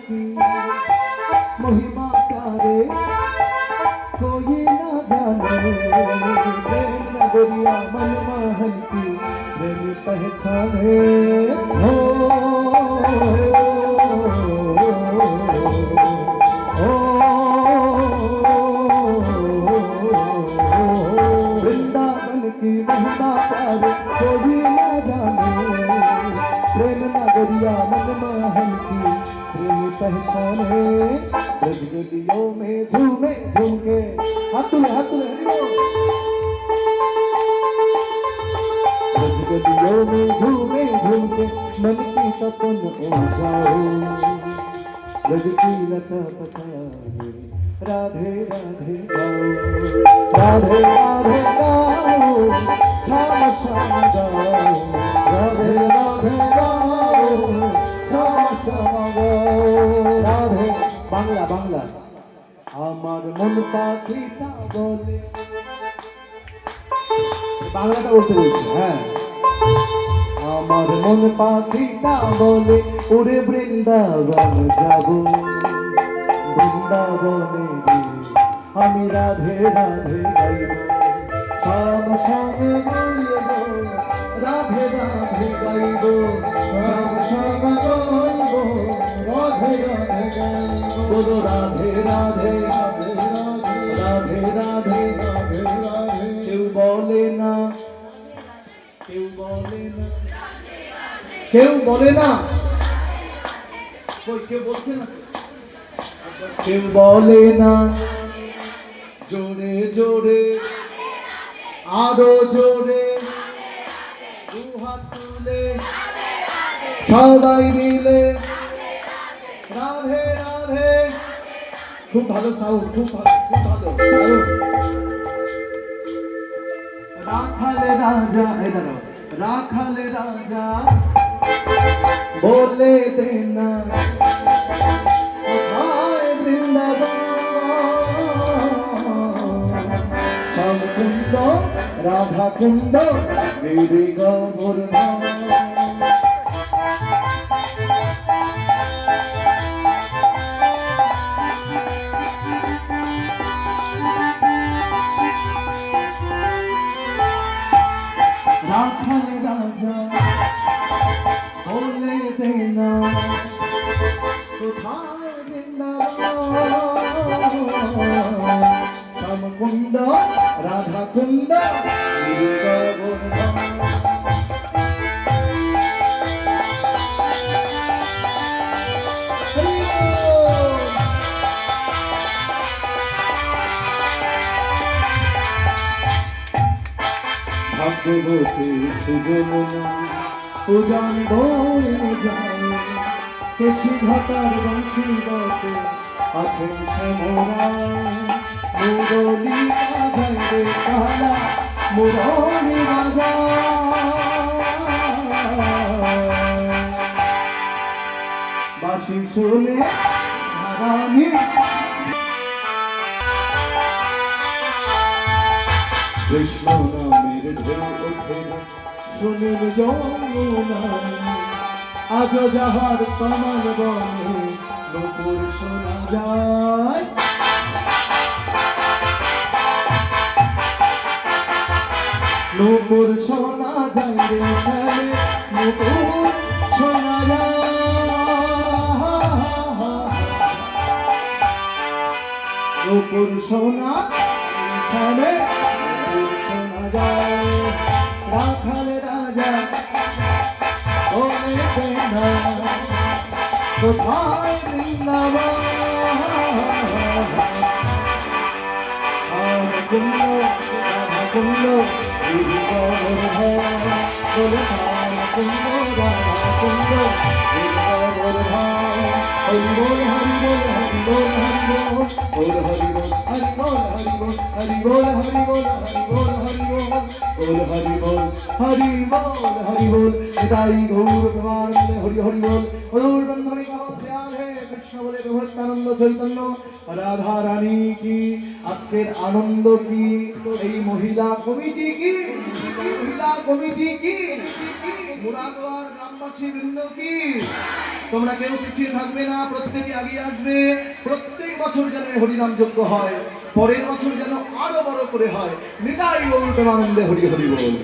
की महिमा प्यारे कोई ना जाने प्रेम नगरिया मनमोहन की प्रेम पहचाने हो वृंदावन की महिमा प्यारे कोई ना जाने प्रेम नगरिया मनमोहन की प्रेम पहचाने ब्रजगलियों में झूमे झूम के हाथ तुले ब्रजगलियों में झूमे झूम के मन की तपन हो जाओ ब्रज की लता पताए राधे राधे गाओ राधे राधे गाओ श्याम श्याम गाओ राधे राधे गाओ श्याम श्याम गाओ राधे বাংলা বাংলা আমার মন পাখিটা বলে বাংলাটা বলতে বলছি হ্যাঁ আমার মন পাখিটা বলে উড়ে বৃন্দাবন যাব বৃন্দাবনে আমি রাধে রাধে গাইব শ্যাম শ্যাম গাইব রাধে রাধে গাইব শ্যাম শ্যাম গাইব রাধে রাধে গাইব बोलो राधे राधे राधे राधे राधे राधे राधे क्यों बोले ना क्यों बोले ना क्यों बोले ना कोई क्यों बोलते ना क्यों बोले ना जोरे जोरे आरो जोरे दू हाथ तुले सबाई मिले राधे राधे खूब भालो साउंड खूब भालो राखाले राजा राखाले राजा बोले देना हाय वृंदावन श्याम कुंड राधा कुंड गिरि गोवर्धन राखाले राजा बोले देना कोথায় বৃন্দাবন শ্যাম কুণ্ড রাধা কুণ্ড गिरि गोवर्धन ভাগ্যবতী সুজননা পূজান বয়ে যায় কেশি ঘাটার বংশীবতে আছেন শ্যামরায় মুরলী বাজাইবে কালা মুরলী বাজায় বাঁশি শুনে হারামি কৃষ্ণ নামের ঢেউ ওঠে শুনিল যমুনা আজ যাহার কমল বনে নূপুর শোনা যায় নূপুর শোনা যায় রে শ্যামে নূপুর শোনা যায় নূপুর শোনা শ্যামে শোনা যায় রাখালে রাজা বলে দেনা কোথায় বৃন্দাবন শ্যাম কুণ্ড রাধা কুণ্ড गिरि गोवर्धन बोले श्याम कुण्ड राधा कुण्ड गिरि गोवर्धन हरि बोल हरि बोल हरि बोल हरि बोल बोल हरि बोल हरि बोल हरि बोल हरि बोल हरि बोल हरि बोल हरि बोल बोल हरि बोल हरि बोल हरि बोल निताई गौर प्रेमानंदे हरि हरि बोल गौर बंधने का श्याम है कृष्ण बोले भक्तानंद चैतन्य राधा रानी की আজকের আনন্দ কি এই মহিলা কমিটি কি মহিলা কমিটি কি মুরাদওয়ার গ্রামবাসী বৃন্দ কি তোমরা কেউ পিছিয়ে থাকবে না প্রত্যেকে এগিয়ে আসবে প্রত্যেক বছর যেন হরিনাম যজ্ঞ হয় পরের বছর যেন আরো বড় করে হয় নিতাই গৌর প্রেমানন্দে হরি হরি বল